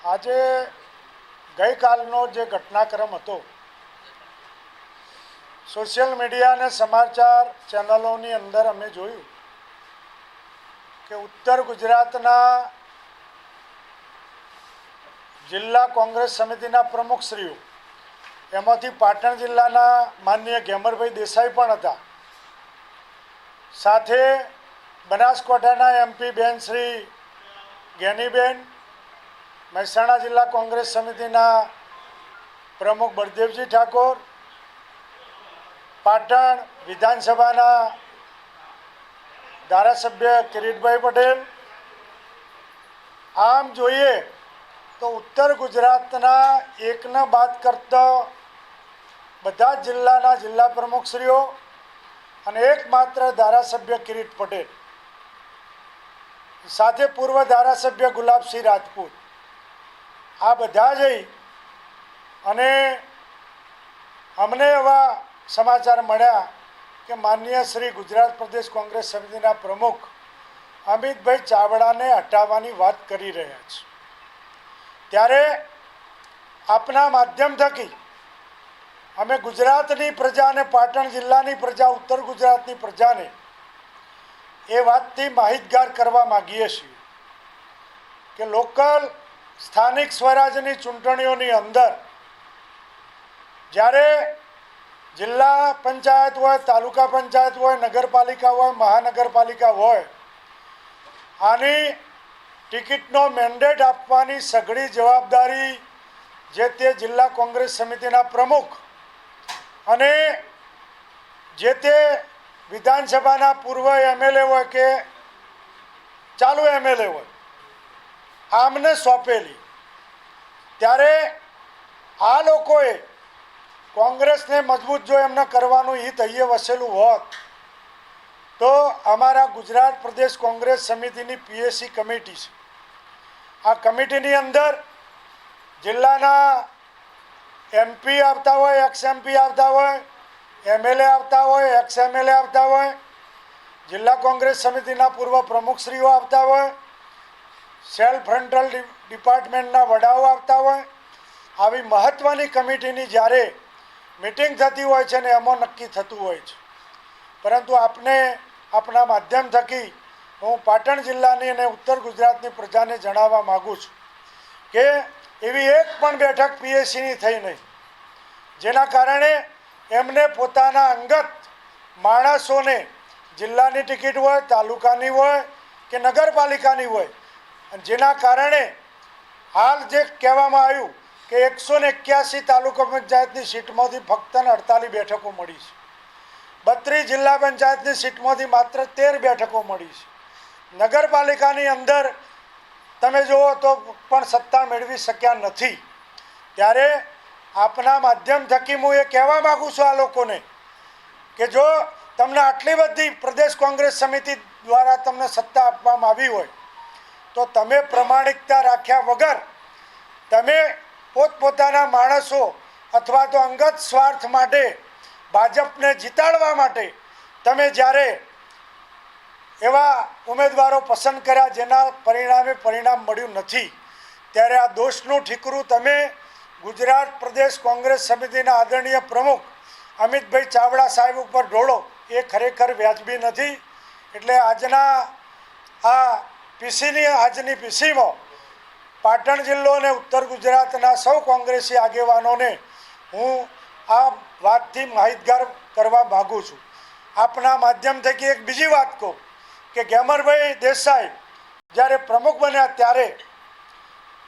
આજે ગઈકાલનો જે ઘટનાક્રમ હતો, સોશિયલ મીડિયા અને સમાચાર ચેનલોની અંદર અમે જોયું કે ઉત્તર ગુજરાતના જિલ્લા કોંગ્રેસ સમિતિના પ્રમુખશ્રીઓ, એમાંથી પાટણ જિલ્લાના માનનીય ગેમરભાઈ દેસાઈ પણ હતા, સાથે બનાસકાંઠાના એમપી બેન શ્રી જ્ઞાનીબેન, મહેસાણા જિલ્લા કોંગ્રેસ સમિતિના પ્રમુખ બળદેવજી ઠાકોર, પાટણ વિધાનસભાના ધારાસભ્ય કિરીટભાઈ પટેલ. આમ જોઈએ તો ઉત્તર ગુજરાતના એકને બાદ કરતા બધા જ જિલ્લાના જિલ્લા પ્રમુખશ્રીઓ અને એકમાત્ર ધારાસભ્ય કિરીટ પટેલ, સાથે પૂર્વ ધારાસભ્ય ગુલાબસિંહ રાજપૂત, આ બધા જઈ અને અમને એવા સમાચાર મળ્યા કે માનનીય શ્રી ગુજરાત પ્રદેશ કોંગ્રેસ સમિતિના પ્રમુખ અમિતભાઈ ચાવડાને હટાવવાની વાત કરી રહ્યા છે. ત્યારે આપના માધ્યમ થકી અમે ગુજરાતની પ્રજા અને પાટણ જિલ્લાની પ્રજા, ઉત્તર ગુજરાતની પ્રજાને એ વાતથી માહિતગાર કરવા માગીએ છીએ કે લોકલ સ્થાનિક સ્વરાજ્યની ચૂંટણીઓની અંદર જ્યારે જિલ્લા પંચાયત હોય, તાલુકા પંચાયત હોય, નગરપાલિકા હોય, મહાનગરપાલિકા હોય, આની ટિકિટનો મેન્ડેટ આપવાની સઘળી જવાબદારી જે તે જિલ્લા કોંગ્રેસ સમિતિના પ્રમુખ અને જે તે વિધાનસભાના પૂર્વ એમએલએ હોય કે ચાલુ એમએલએ હોય, આમને સોંપેલી. ત્યારે આ લોકોએ કોંગ્રેસને મજબૂત જો એમને કરવાનું હિત અહીંયા વસેલું હોત તો અમારા ગુજરાત પ્રદેશ કોંગ્રેસ સમિતિની પીએસસી કમિટી છે. આ કમિટીની અંદર જિલ્લાના એમપી આવતા હોય, એક્સ એમપી આવતા હોય, એમએલએ આવતા હોય, એક્સ એમએલએ આવતા હોય, જિલ્લા કોંગ્રેસ સમિતિના પૂર્વ પ્રમુખશ્રીઓ આવતા હોય, સેલ્ફ ફ્રન્ટલ ડિપાર્ટમેન્ટના વડાઓ આવતા હોય. આવી મહત્ત્વની કમિટીની જ્યારે મિટિંગ થતી હોય છે ને એમાં નક્કી થતું હોય છે. પરંતુ આપના માધ્યમ થકી હું પાટણ જિલ્લાની અને ઉત્તર ગુજરાતની પ્રજાને જણાવવા માગું છું કે એવી એક પણ બેઠક પીએસસીની થઈ નહીં, જેના કારણે એમને પોતાના અંગત માણસોને જિલ્લાની ટિકિટ હોય, તાલુકાની હોય કે નગરપાલિકાની હોય, અને જેના કારણે હાલ જે કહેવામાં આવ્યું કે 181 તાલુકા પંચાયતની સીટમાંથી ફક્ત 48 બેઠકો મળી છે, 32 જિલ્લા પંચાયતની સીટમાંથી માત્ર 13 બેઠકો મળી છે. નગરપાલિકાની અંદર તમે જુઓ તો પણ સત્તા મેળવી શક્યા નથી. ત્યારે આપના માધ્યમ થકી હું એ કહેવા માગું છું આ લોકોને કે જો તમને આટલી બધી પ્રદેશ કોંગ્રેસ સમિતિ દ્વારા તમને સત્તા આપવામાં આવી હોય તો તમે પ્રમાણિકતા રાખ્યા વગર તમે પોતપોતાના માણસો અથવા તો અંગત સ્વાર્થ માટે ભાજપને જીતાડવા માટે તમે જ્યારે એવા ઉમેદવારો પસંદ કર્યા જેના પરિણામ મળ્યું નથી, ત્યારે આ દોષનું ઠીકરું તમે ગુજરાત પ્રદેશ કોંગ્રેસ સમિતિના આદરણીય પ્રમુખ અમિતભાઈ ચાવડા સાહેબ ઉપર ઢોળો એ ખરેખર વ્યાજબી નથી. એટલે આજની પીસીમાં પાટણ જિલ્લો અને ઉત્તર ગુજરાતના સૌ કોંગ્રેસી આગેવાનોને હું આ વાતથી માહિતગાર કરવા માગું છું. આપના માધ્યમ થકી એક બીજી વાત કહું કે ગેમરભાઈ દેસાઈ જ્યારે પ્રમુખ બન્યા ત્યારે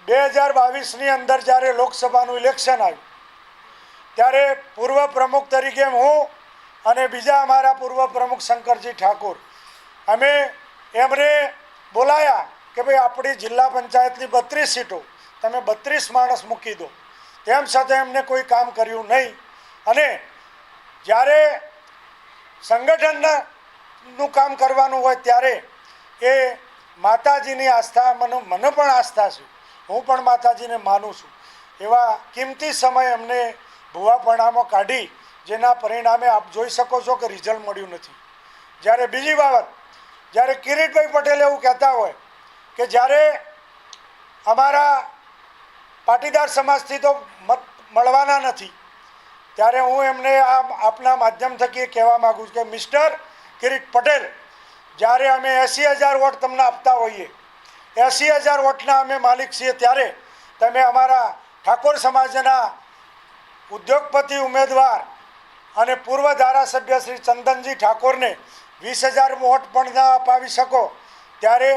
2022ની અંદર જ્યારે લોકસભાનું ઇલેક્શન આવ્યું ત્યારે પૂર્વ પ્રમુખ તરીકે હું અને બીજા અમારા પૂર્વ પ્રમુખ શંકરજી ઠાકોર અમે એમને બોલાયા કે ભાઈ આપણી જિલ્લા પંચાયતની 32 સીટો તમે 32 માણસ મૂકી દો. તેમ છતાં એમને કોઈ કામ કર્યું નહીં. અને જ્યારે સંગઠનનું કામ કરવાનું હોય ત્યારે એ માતાજીની આસ્થા મને પણ આસ્થા છે, હું પણ માતાજીને માનું છું. એવા કિંમતી સમય અમને ભૂવાપણામાં કાઢી જેના પરિણામે આપ જોઈ શકો છો કે રિઝલ્ટ મળ્યું નથી. જ્યારે બીજી બાબત, જ્યારે કિરીટભાઈ પટેલ એવું કહેતા હોય કે જ્યારે અમારા પાટીદાર સમાજથી તો મત મળવાના નથી, ત્યારે હું એમને આપના માધ્યમ થકી કહેવા માગું છું કે મિસ્ટર કિરીટ પટેલ, જ્યારે અમે 80,000 વોટ તમને આપતા હોઈએ, 80,000 વોટના અમે માલિક છીએ, ત્યારે તમે અમારા ઠાકોર સમાજના ઉદ્યોગપતિ ઉમેદવાર અને પૂર્વ ધારાસભ્ય શ્રી ચંદનજી ઠાકોરને 20,000 વોટ પણ ના અપાવી શકો, ત્યારે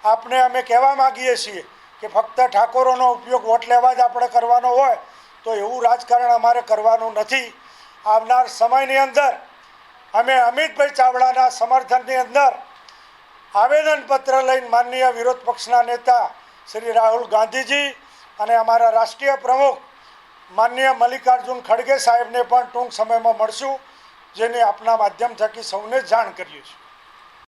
આપને અમે કહેવા માગીએ છીએ કે ફક્ત ઠાકોરોનો ઉપયોગ વોટ લેવા જ આપણે કરવાનો હોય તો એવું રાજકારણ અમારે કરવાનું નથી. આવનાર સમયની અંદર અમે અમિતભાઈ ચાવડાના સમર્થનની અંદર આવેદનપત્ર લઈને માનનીય વિરોધ પક્ષના નેતા શ્રી રાહુલ ગાંધીજી અને અમારા રાષ્ટ્રીય પ્રમુખ માનનીય મલ્લિકાર્જુન ખડગે સાહેબને પણ ટૂંક સમયમાં મળશું, જેની આપના માધ્યમ થકી સૌને જાણ કરીએ છીએ.